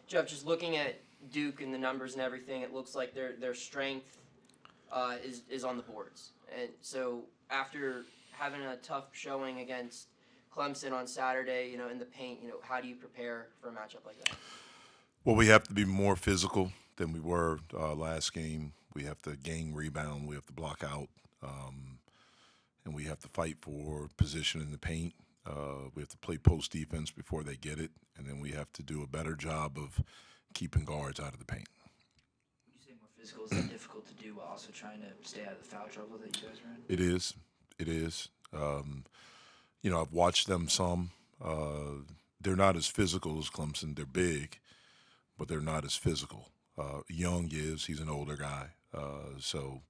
Jeff, just looking at Duke and the numbers and everything, it looks like their strength is on the boards. And so after having a tough showing against Clemson on Saturday, in the paint, how do you prepare for a matchup like that? Well, we have to be more physical than we were last game. We have to gang rebound. We have to block out, and we have to fight for position in the paint. We have to play post defense before they get it, and then we have to do a better job of keeping guards out of the paint. Would you say more physical? Is that difficult to do while also trying to stay out of the foul trouble that you guys are in? It is. It is. I've watched them some. They're not as physical as Clemson. They're big, but they're not as physical. Young is. He's an older guy. So,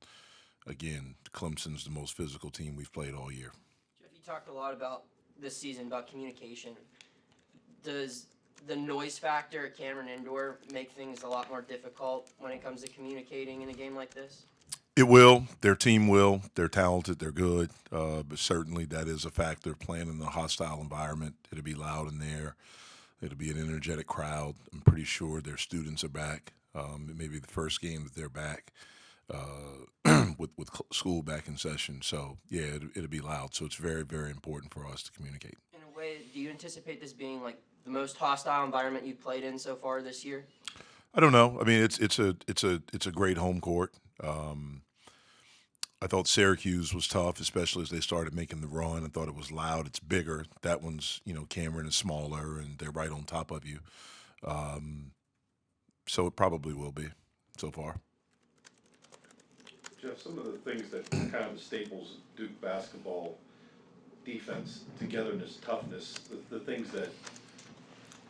again, Clemson's the most physical team we've played all year. Jeff, you talked a lot about this season about communication. Does the noise factor at Cameron Indoor make things a lot more difficult when it comes to communicating in a game like this? It will. Their team will. They're talented. They're good. But certainly that is a factor. Playing in a hostile environment, it'll be loud in there. It'll be an energetic crowd. I'm pretty sure their students are back. It may be the first game that they're back with school back in session. So yeah, it'll be loud. So it's very, very important for us to communicate. In a way, do you anticipate this being like the most hostile environment you've played in so far this year? I don't know. I mean, it's a great home court. I thought Syracuse was tough, especially as they started making the run. I thought it was loud. It's bigger. That one's, Cameron is smaller, and they're right on top of you. Um, so it probably will be so far. Jeff, some of the things that kind of the staples of Duke basketball defense, togetherness, toughness, the things that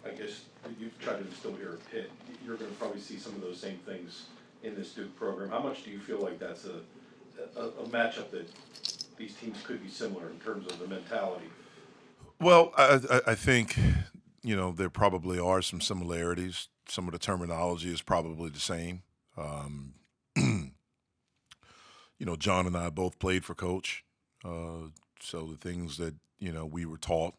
I guess that you've tried to instill here at Pitt, you're going to probably see some of those same things in this Duke program. How much do you feel like that's a matchup that these teams could be similar in terms of the mentality? Well, I think, there probably are some similarities. Some of the terminology is probably the same. Um, John and I both played for Coach. So the things that, we were taught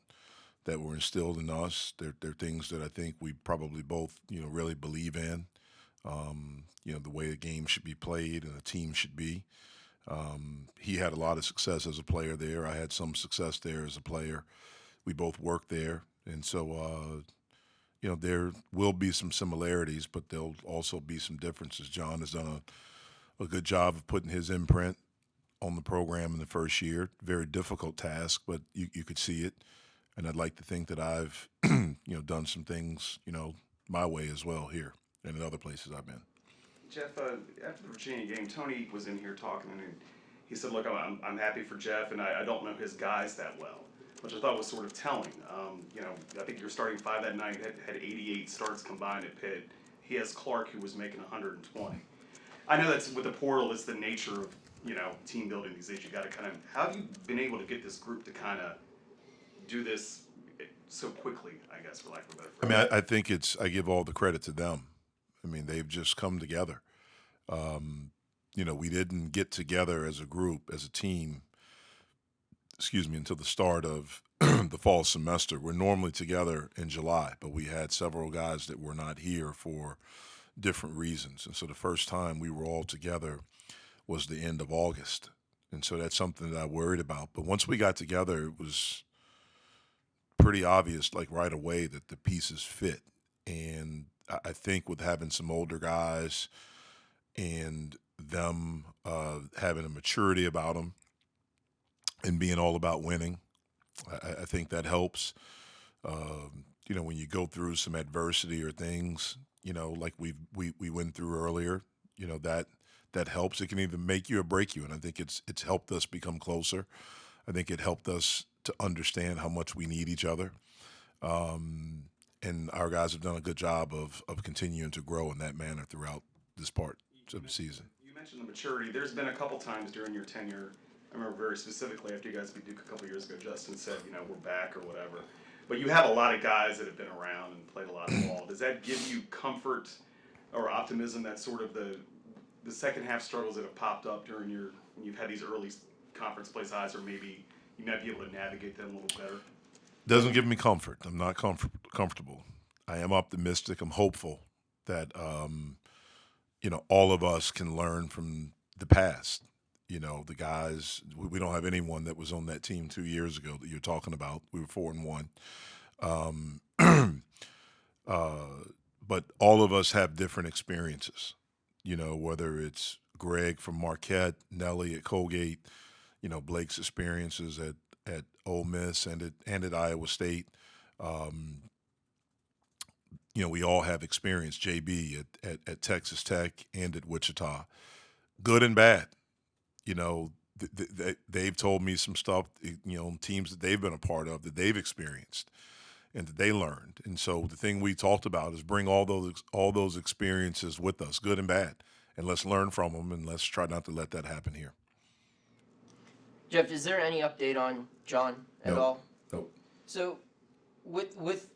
that were instilled in us, they're things that I think we probably both, really believe in. The way a game should be played and a team should be. He had a lot of success as a player there. I had some success there as a player. We both worked there. And so, there will be some similarities, but there'll also be some differences. John has done a good job of putting his imprint on the program in the first year. Very difficult task, but you could see it. And I'd like to think that I've, done some things, my way as well here and in other places I've been. Jeff, after the Virginia game, Tony was in here talking, and he said, "Look, I'm happy for Jeff, and I don't know his guys that well," which I thought was sort of telling. I think your starting five that night had 88 starts combined at Pitt. He has Clark, who was making 120. I know that's with the portal, it's the nature of team building these days. You got to kind of, how have you been able to get this group to kind of do this so quickly? I guess, for lack of a better I phrase. mean, I think I give all the credit to them. I mean, they've just come together. We didn't get together as a group, as a team, excuse me, until the start of the fall semester. We're normally together in July, but we had several guys that were not here for different reasons. And so the first time we were all together was the end of August. And so that's something that I worried about. But once we got together, it was pretty obvious, like right away, that the pieces fit. And I think with having some older guys and them having a maturity about them and being all about winning, I think that helps. When you go through some adversity or things, like we went through earlier, that helps. It can either make you or break you, and I think it's helped us become closer. I think it helped us to understand how much we need each other. And our guys have done a good job of continuing to grow in that manner throughout this part of the season. You mentioned the maturity. There's been a couple times during your tenure. I remember very specifically after you guys beat Duke a couple years ago. Justin said, "We're back" or whatever. But you have a lot of guys that have been around and played a lot of ball. Does that give you comfort or optimism that sort of the second half struggles that have popped up during when you've had these early conference play highs, or maybe you might be able to navigate them a little better? Doesn't give me comfort. I'm not comfortable. I am optimistic. I'm hopeful that all of us can learn from the past. The guys. We don't have anyone that was on that team 2 years ago that you're talking about. We were 4-1. Um, but all of us have different experiences. Whether it's Greg from Marquette, Nelly at Colgate, Blake's experiences at Ole Miss and at Iowa State. Um, we all have experience. JB at Texas Tech and at Wichita, good and bad. They've told me some stuff. Teams that they've been a part of that they've experienced and that they learned. And so the thing we talked about is bring all those experiences with us, good and bad, and let's learn from them and let's try not to let that happen here. Jeff, is there any update on John at Nope. all? Nope. So, with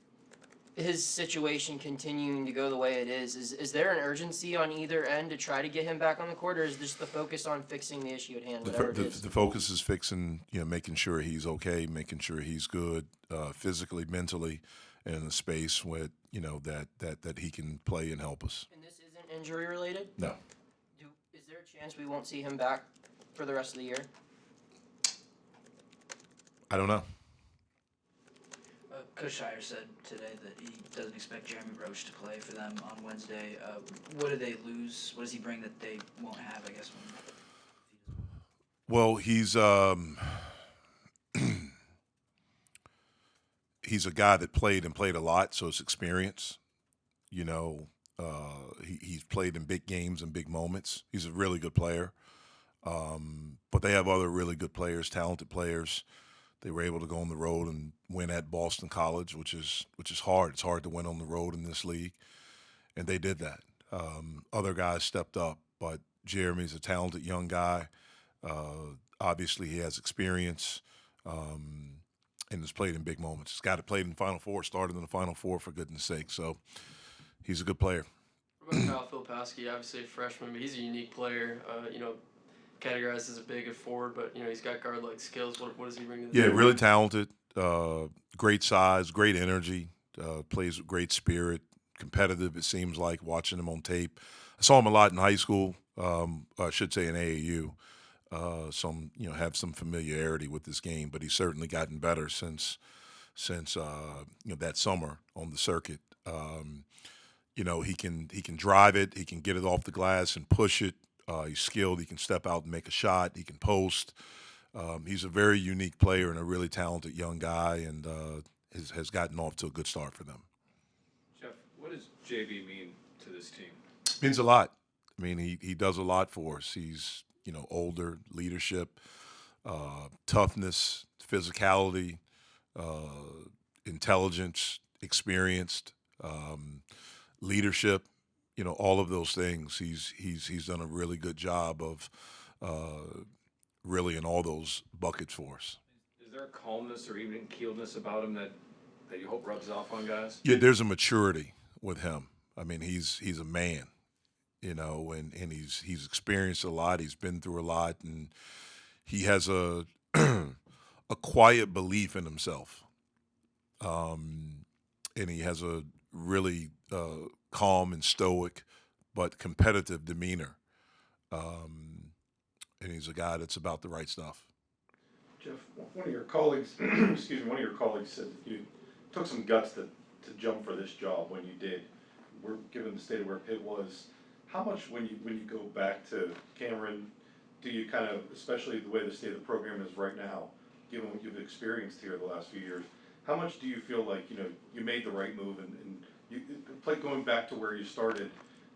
his situation continuing to go the way it is there an urgency on either end to try to get him back on the court, or is this the focus on fixing the issue at hand, whatever it is? The focus is fixing, making sure he's okay, making sure he's good, physically, mentally, and in a space with, that he can play and help us. And this isn't injury related? No. Is there a chance we won't see him back for the rest of the year? I don't know. Coach Shire said today that he doesn't expect Jeremy Roach to play for them on Wednesday. What do they lose? What does he bring that they won't have, I guess? Well, he's he's a guy that played a lot, so it's experience. He's played in big games and big moments. He's a really good player. But they have other really good players, talented players. They were able to go on the road and win at Boston College, which is hard. It's hard to win on the road in this league, and they did that. Other guys stepped up, but Jeremy's a talented young guy. Obviously, he has experience and has played in big moments. He's got to play in the Final Four, started in the Final Four, for goodness sake. So he's a good player. What about Kyle Filipowski? Obviously a freshman, but he's a unique player. Categorized as a big at forward, but he's got guard-like skills. What does he bring to the Yeah, table? really talented, great size, great energy, plays with great spirit, competitive. It seems like watching him on tape. I saw him a lot in high school. I should say in AAU. Have some familiarity with this game, but he's certainly gotten better since that summer on the circuit. He can drive it, he can get it off the glass and push it. He's skilled. He can step out and make a shot. He can post. He's a very unique player and a really talented young guy, and has gotten off to a good start for them. Jeff, what does JB mean to this team? Means a lot. I mean, he does a lot for us. He's older, leadership, toughness, physicality, intelligence, experienced, leadership. All of those things. He's done a really good job of really in all those buckets for us. Is there a calmness or even keeledness about him that you hope rubs off on guys? Yeah, there's a maturity with him. I mean, he's a man, and he's experienced a lot. He's been through a lot, and he has a a quiet belief in himself. And he has a really calm and stoic, but competitive demeanor. And he's a guy that's about the right stuff. Jeff, one of your colleagues, one of your colleagues said that you took some guts to jump for this job when you did. We're given the state of where Pitt was. How much, when you go back to Cameron, do you kind of, especially the way the state of the program is right now, given what you've experienced here the last few years, how much do you feel like you made the right move and you going back to where you started,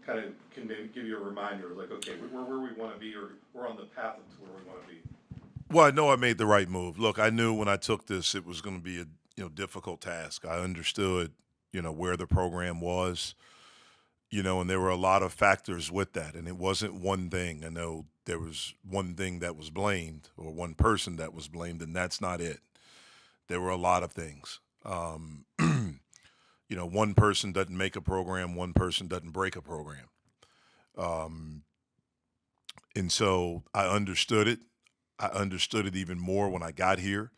kind of can maybe give you a reminder, like, okay, we're where we want to be, or we're on the path to where we want to be? Well, I know I made the right move. Look, I knew when I took this, it was going to be a difficult task. I understood, where the program was, and there were a lot of factors with that, and it wasn't one thing. I know there was one thing that was blamed, or one person that was blamed, and that's not it. There were a lot of things. One person doesn't make a program, one person doesn't break a program. And so I understood it. I understood it even more when I got here.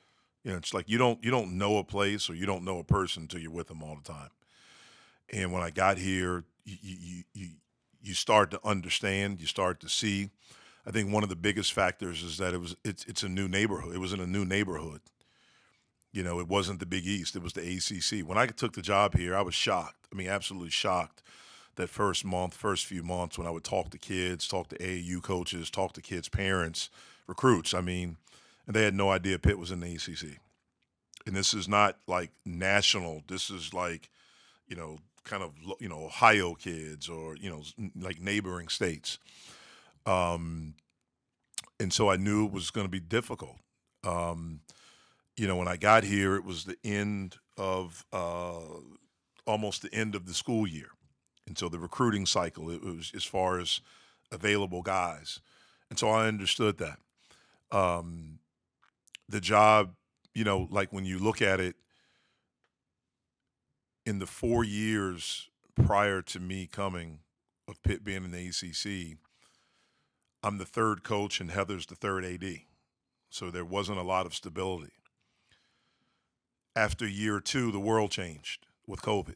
It's like you don't know a place or you don't know a person until you're with them all the time. And when I got here, you start to understand, you start to see. I think one of the biggest factors is that it's a new neighborhood. It was in a new neighborhood. You know, it wasn't the Big East. It was the ACC. When I took the job here, I was shocked. I mean, absolutely shocked that first few months when I would talk to kids, talk to AAU coaches, talk to kids' parents, recruits. I mean, and they had no idea Pitt was in the ACC. And this is not like national. This is like, kind of, Ohio kids or, like neighboring states. Um, and so I knew it was going to be difficult. Um, when I got here, it was the end of almost the end of the school year. And so the recruiting cycle, it was as far as available guys. And so I understood that. Um, the job, like when you look at it in the 4 years prior to me coming of Pitt being in the ACC, I'm the third coach and Heather's the third AD. So there wasn't a lot of stability. After year two, the world changed with COVID.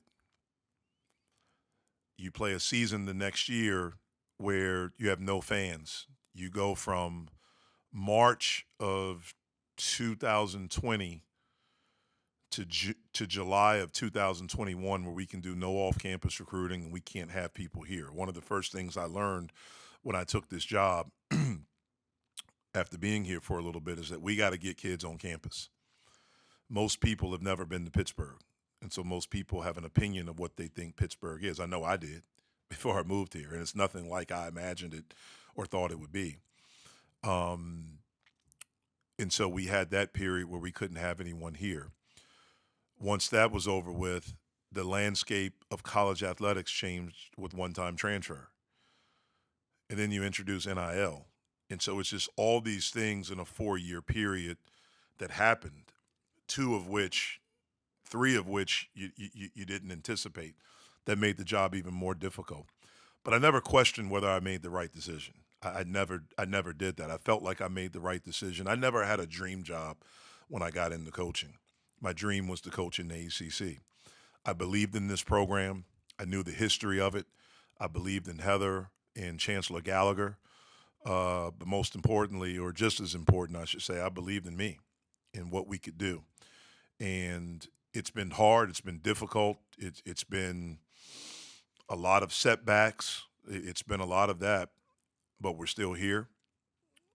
You play a season the next year where you have no fans. You go from March of 2020 to July of 2021, where we can do no off-campus recruiting and we can't have people here. One of the first things I learned when I took this job after being here for a little bit is that we got to get kids on campus. Most people have never been to Pittsburgh, and so most people have an opinion of what they think Pittsburgh is. I know I did before I moved here, and it's nothing like I imagined it or thought it would be. And so we had that period where we couldn't have anyone here. Once that was over with, the landscape of college athletics changed with one-time transfer. And then you introduce NIL. And so it's just all these things in a 4-year period that happened, three of which you didn't anticipate, that made the job even more difficult. But I never questioned whether I made the right decision. I never did that. I felt like I made the right decision. I never had a dream job when I got into coaching. My dream was to coach in the ACC. I believed in this program. I knew the history of it. I believed in Heather and Chancellor Gallagher. But most importantly, or just as important, I should say, I believed in me and what we could do. And it's been hard. It's been difficult. It's been a lot of setbacks. It's been a lot of that. But we're still here.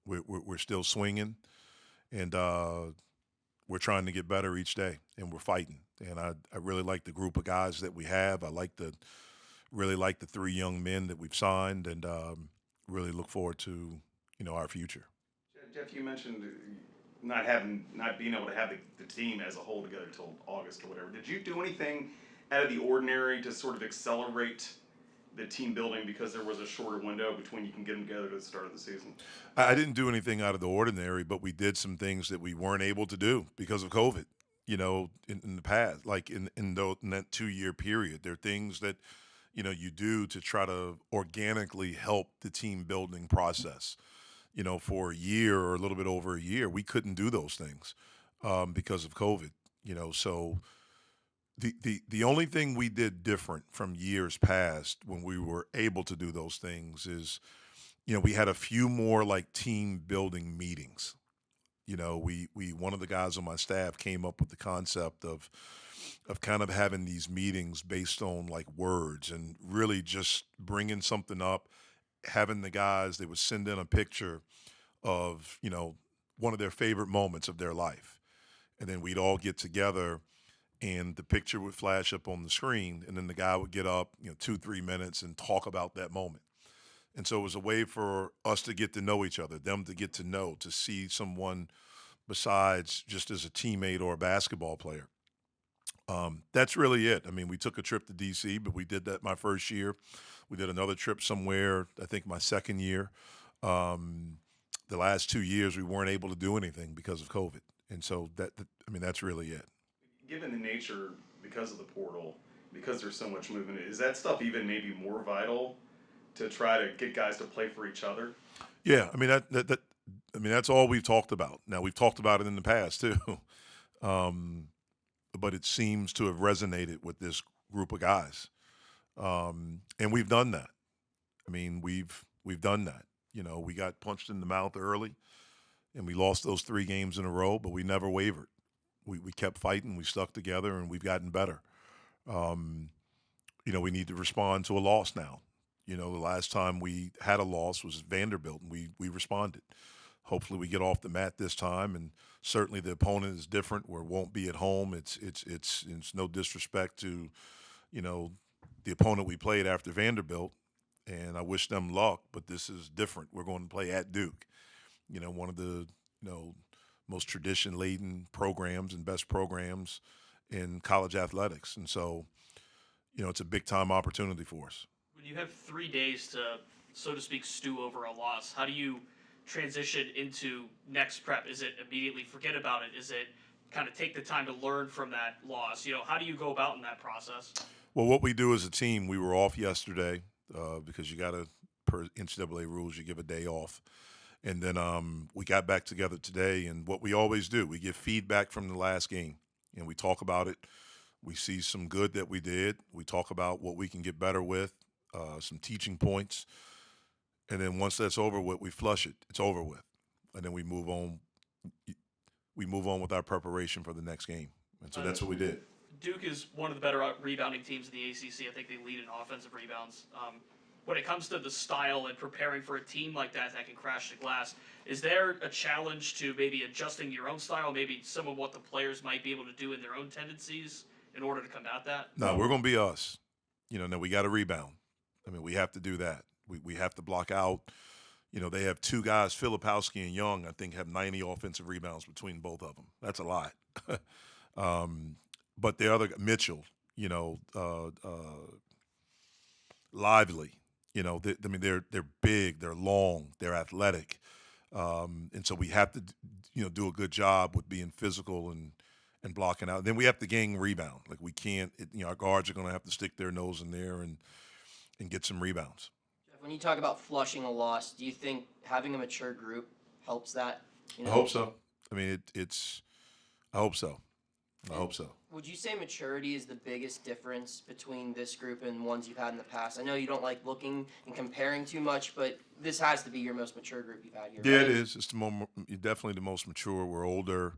We're still swinging. And we're trying to get better each day, and we're fighting. And I really like the group of guys that we have. I really like the 3 young men that we've signed, and really look forward to our future. Jeff, you mentioned not being able to have the team as a whole together till August or whatever. Did you do anything out of the ordinary to sort of accelerate the team building because there was a shorter window between you can get them together to the start of the season? I didn't do anything out of the ordinary, but we did some things that we weren't able to do because of COVID. In the past, like in that 2-year period, there are things that you do to try to organically help the team building process. For a year or a little bit over a year, we couldn't do those things because of COVID. So the only thing we did different from years past when we were able to do those things is, we had a few more like team building meetings. We one of the guys on my staff came up with the concept of kind of having these meetings based on like words and really just bringing something up, having the guys, they would send in a picture of, one of their favorite moments of their life. And then we'd all get together and the picture would flash up on the screen. And then the guy would get up, 2-3 minutes and talk about that moment. And so it was a way for us to get to know each other, them to get to know, to see someone besides just as a teammate or a basketball player. That's really it. I mean, we took a trip to D.C., but we did that my first year. We did another trip somewhere, I think my second year. The last 2 years, we weren't able to do anything because of COVID. And so that's really it. Given the nature, because of the portal, because there's so much movement, is that stuff even maybe more vital to try to get guys to play for each other? Yeah, I mean that's all we've talked about. Now we've talked about it in the past too, but it seems to have resonated with this group of guys. And we've done that. I mean, we've done that. You know, we got punched in the mouth early, and we lost those 3 games in a row, but we never wavered. We kept fighting, we stuck together, and we've gotten better. Um, you know, we need to respond to a loss now. You know, the last time we had a loss was Vanderbilt, and we responded. Hopefully, we get off the mat this time, and certainly the opponent is different. Where it won't be at home. It's no disrespect to, you know, the opponent we played after Vanderbilt, and I wish them luck. But this is different. We're going to play at Duke. You know, one of the most tradition-laden programs and best programs in college athletics, and so it's a big-time opportunity for us. When you have 3 days to, so to speak, stew over a loss, how do you transition into next prep? Is it immediately forget about it? Is it kind of take the time to learn from that loss? How do you go about in that process? Well, what we do as a team, we were off yesterday because you got to, per NCAA rules, you give a day off. And then we got back together today, and what we always do, we give feedback from the last game, and we talk about it. We see some good that we did. We talk about what we can get better with, some teaching points. And then once that's over with, we flush it. It's over with. And then we move on. We move on with our preparation for the next game. And so that's what we did. Duke is one of the better rebounding teams in the ACC. I think they lead in offensive rebounds. When it comes to the style and preparing for a team like that can crash the glass, is there a challenge to maybe adjusting your own style, maybe some of what the players might be able to do in their own tendencies in order to combat that? No, we're going to be us. Now we got to rebound. I mean, we have to do that. We have to block out. They have 2 guys, Filipowski and Young, I think, have 90 offensive rebounds between both of them. That's a lot. But the other, Mitchell, Lively, they're big, they're long, they're athletic. And so we have to, do a good job with being physical and blocking out. Then we have to gain rebound. Like we can't, our guards are going to have to stick their nose in there and get some rebounds. Jeff, when you talk about flushing a loss, do you think having a mature group helps that? I hope so. I mean, I hope so. I hope so. Would you say maturity is the biggest difference between this group and ones you've had in the past? I know you don't like looking and comparing too much, but this has to be your most mature group you've had here. Yeah, right? it is. It's definitely the most mature. We're older.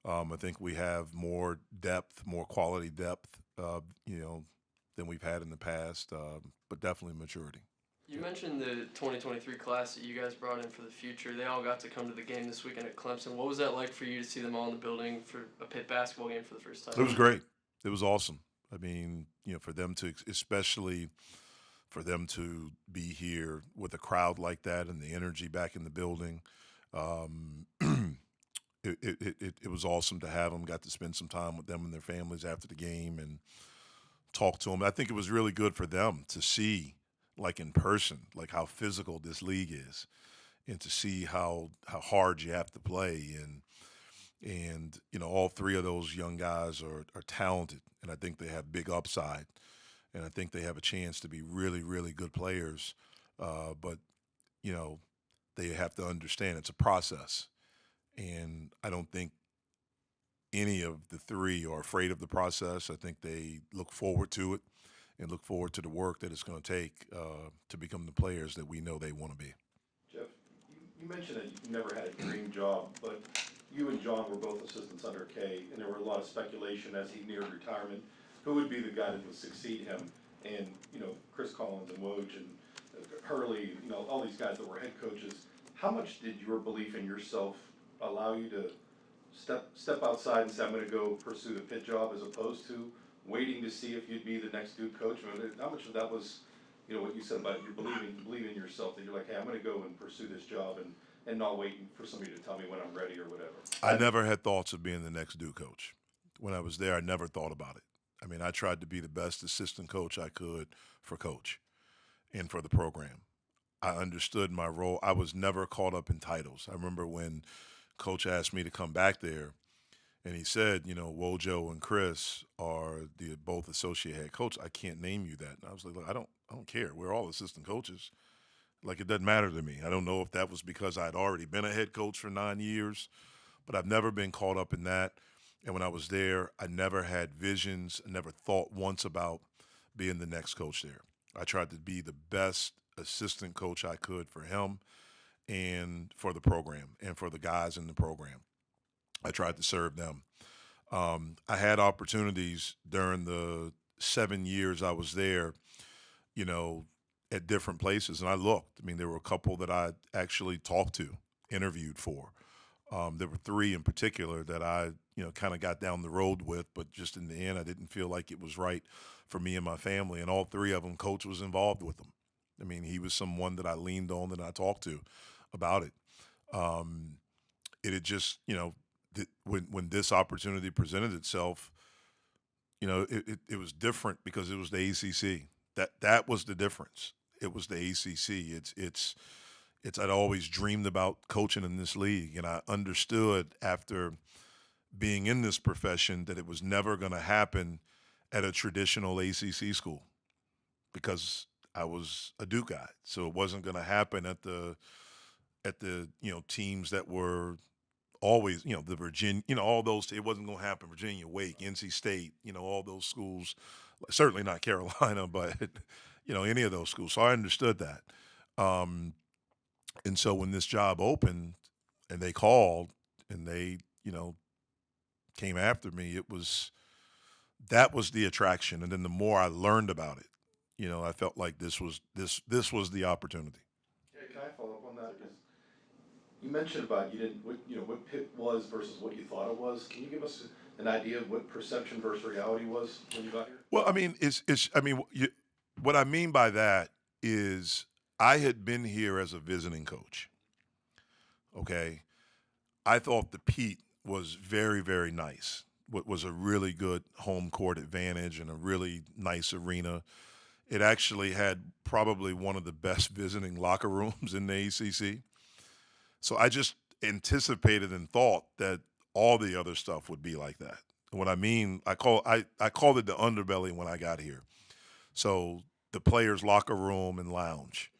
I think we have more depth, more quality depth, than we've had in the past, but definitely maturity. You mentioned the 2023 class that you guys brought in for the future. They all got to come to the game this weekend at Clemson. What was that like for you to see them all in the building for a Pitt basketball game for the first time? It was great. It was awesome. I mean, for them to, especially for them to be here with a crowd like that and the energy back in the building, it was awesome to have them. Got to spend some time with them and their families after the game and talk to them. I think it was really good for them to see, like in person, like how physical this league is, and to see how hard you have to play. And all 3 of those young guys are talented, and I think they have big upside, and I think they have a chance to be really, really good players. But they have to understand it's a process, and I don't think any of the 3 are afraid of the process. I think they look forward to it and look forward to the work that it's going to take to become the players that we know they want to be. Jeff, you mentioned that you never had a dream job, but you and John were both assistants under Kay, and there were a lot of speculation as he neared retirement, who would be the guy that would succeed him. And, Chris Collins and Woj and Hurley, all these guys that were head coaches. How much did your belief in yourself allow you to step outside and say, I'm going to go pursue the Pitt job, as opposed to waiting to see if you'd be the next Duke coach? I mean, how much of that was, what you said about you believing in yourself, that you're like, hey, I'm going to go and pursue this job and not waiting for somebody to tell me when I'm ready or whatever? I never had thoughts of being the next Duke coach. When I was there, I never thought about it. I mean, I tried to be the best assistant coach I could for Coach and for the program. I understood my role. I was never caught up in titles. I remember when Coach asked me to come back there, and he said, Wojo and Chris are the both associate head coach. I can't name you that. And I was like, look, I don't care. We're all assistant coaches. Like, it doesn't matter to me. I don't know if that was because I'd already been a head coach for 9 years, but I've never been caught up in that. And when I was there, I never had visions. I never thought once about being the next coach there. I tried to be the best assistant coach I could for him and for the program and for the guys in the program. I tried to serve them. I had opportunities during the 7 years I was there, you know, at different places, and I looked. I mean, there were a couple that I actually talked to, interviewed for. There were three in particular that I, kind of got down the road with, but just in the end, I didn't feel like it was right for me and my family. And all three of them, coach was involved with them. I mean, he was someone that I leaned on and I talked to about it. Um, it had just, when this opportunity presented itself, it was different because it was the ACC. That was the difference. It was the ACC. It's I'd always dreamed about coaching in this league, and I understood after being in this profession that it was never going to happen at a traditional ACC school because I was a Duke guy. So it wasn't going to happen at the teams that were always, the Virginia, all those. It wasn't going to happen. Virginia, Wake, NC State, all those schools. Certainly not Carolina, but any of those schools. So I understood that. And so when this job opened and they called and they, came after me, that was the attraction. And then the more I learned about it, I felt like this was the opportunity. Yeah, can I follow up on that? Because you mentioned about you didn't, what Pitt was versus what you thought it was. Can you give us an idea of what perception versus reality was when you got here? Well, I mean, what I mean by that is I had been here as a visiting coach. Okay, I thought the Pete was very, very nice. What was a really good home court advantage and a really nice arena. It actually had probably one of the best visiting locker rooms in the ACC. So I just anticipated and thought that all the other stuff would be like that. What I mean, I called it the underbelly when I got here. So the players' locker room and lounge,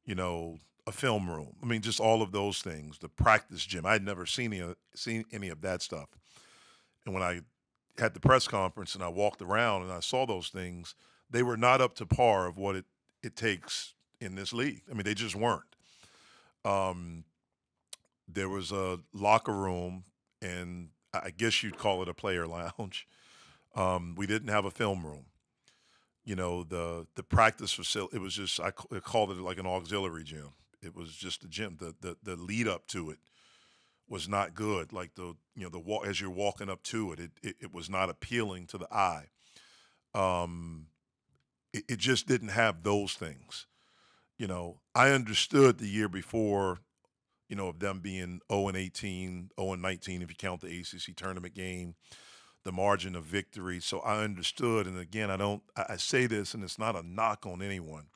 a film room. I mean, just all of those things. The practice gym. I'd never seen any of that stuff. And when I had the press conference and I walked around and I saw those things, they were not up to par of what it takes in this league. I mean, they just weren't. Um, there was a locker room, and I guess you'd call it a player lounge. We didn't have a film room. The practice facility. It was just I called it like an auxiliary gym. It was just a gym. The lead up to it was not good. Like the walk as you're walking up to it, it was not appealing to the eye. Um, it just didn't have those things. I understood the year before, of them being 0-18, 0-19 if you count the ACC tournament game, the margin of victory. So I understood, and again, I say this, and it's not a knock on anyone,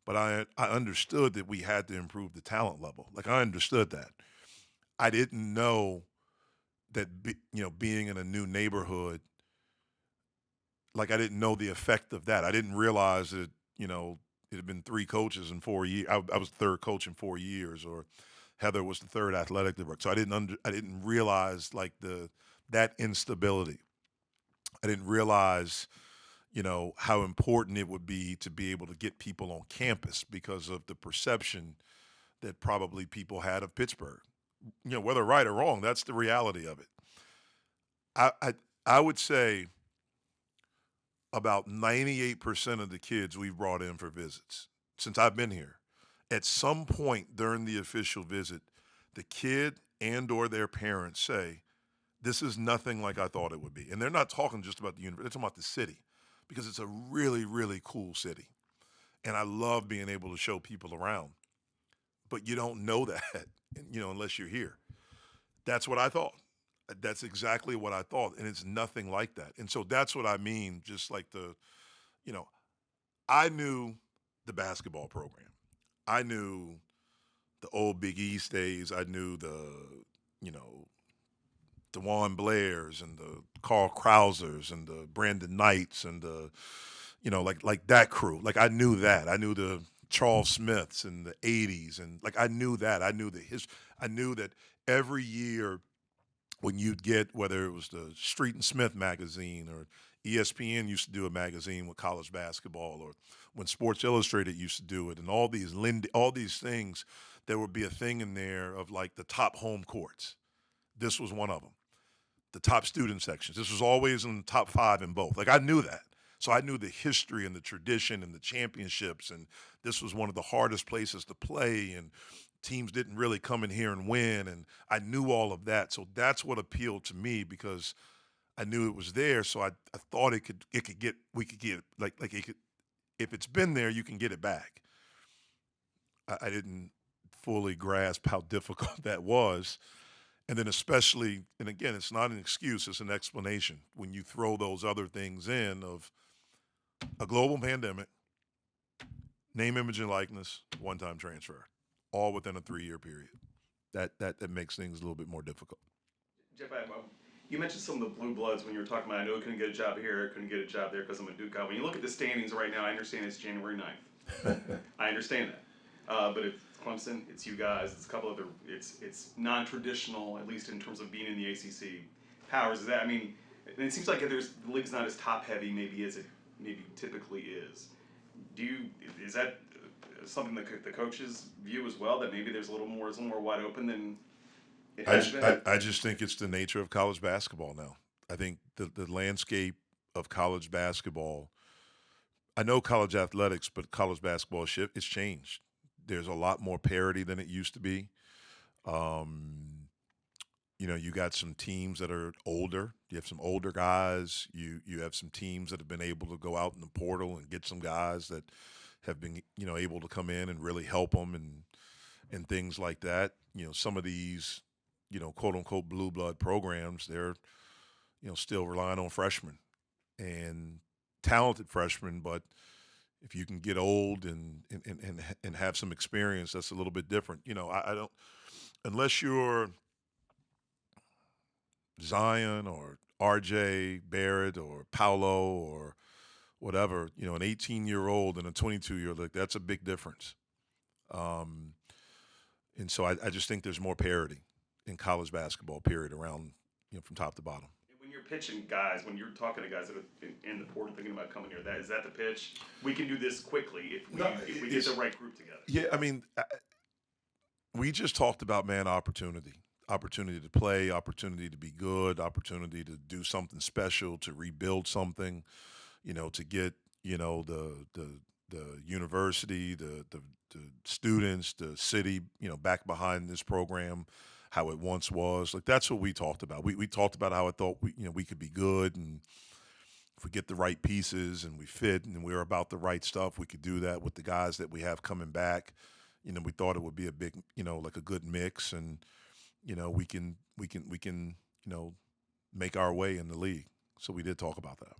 but I understood that we had to improve the talent level. Like I understood that. I didn't know that being in a new neighborhood, like I didn't know the effect of that. I didn't realize that it had been three coaches in 4 years. I was the third coach in 4 years, or Heather was the third athletic director. So I didn't realize like that instability. I didn't realize how important it would be to be able to get people on campus because of the perception that probably people had of Pittsburgh. Whether right or wrong, that's the reality of it. I would say about 98% of the kids we've brought in for visits since I've been here, at some point during the official visit, the kid and or their parents say, this is nothing like I thought it would be. And they're not talking just about the university, they're talking about the city because it's a really, really cool city. And I love being able to show people around. But you don't know that, unless you're here. That's what I thought. That's exactly what I thought. And it's nothing like that. And so that's what I mean, just like you know, I knew the basketball program. I knew the old Big East days. I knew DeJuan Blairs and the Carl Krausers and the Brandon Knights and the, like that crew. Like I knew that. I knew the Charles Smiths in the 80s. And like I knew that. I knew I knew that every year when you'd get, whether it was the Street and Smith magazine or ESPN used to do a magazine with college basketball, or when Sports Illustrated used to do it, and all these things, there would be a thing in there of like the top home courts. This was one of them. The top student sections. This was always in the top 5 in both. Like I knew that. So I knew the history and the tradition and the championships, and this was one of the hardest places to play, and teams didn't really come in here and win, and I knew all of that. So that's what appealed to me because I knew it was there. So I thought we could get like it could, if it's been there, you can get it back. I didn't fully grasp how difficult that was. And then especially, and again, it's not an excuse, it's an explanation. When you throw those other things in of a global pandemic, name, image, and likeness, one-time transfer, all within a 3-year period. That makes things a little bit more difficult. Jeff, you mentioned some of the blue bloods when you were talking about, I know I couldn't get a job here, I couldn't get a job there because I'm a Duke guy. When you look at the standings right now, I understand it's January 9th. I understand that. But it's Clemson, it's you guys, it's a couple other, it's non-traditional, at least in terms of being in the ACC powers. Is that, I mean, it seems like the league's not as top-heavy maybe as it maybe typically is. Is that something that the coaches view as well, that maybe it's a little more wide open than it has been? I just think it's the nature of college basketball now. I think the landscape of college basketball, I know college athletics, but college basketball it's changed. There's a lot more parity than it used to be. You got some teams that are older. You have some older guys. You have some teams that have been able to go out in the portal and get some guys that have been able to come in and really help them and things like that. Some of these quote unquote blue blood programs, they're still relying on freshmen and talented freshmen, but if you can get old and have some experience, that's a little bit different. I don't, unless you're Zion or RJ Barrett or Paolo or whatever, an 18-year-old and a 22-year-old, like that's a big difference. And so I just think there's more parity in college basketball, period, around, from top to bottom. When you're pitching guys, when you're talking to guys that are in the portal thinking about coming here, is that the pitch? We can do this quickly if we get the right group together. Yeah, I mean, we just talked about, man, opportunity to play, opportunity to be good, opportunity to do something special, to rebuild something, to get, the university, the students, the city, back behind this program, how it once was. Like that's what we talked about. We talked about how I thought we could be good, and if we get the right pieces and we fit and we're about the right stuff, we could do that with the guys that we have coming back. We thought it would be a big, like a good mix, and we can make our way in the league. So we did talk about that.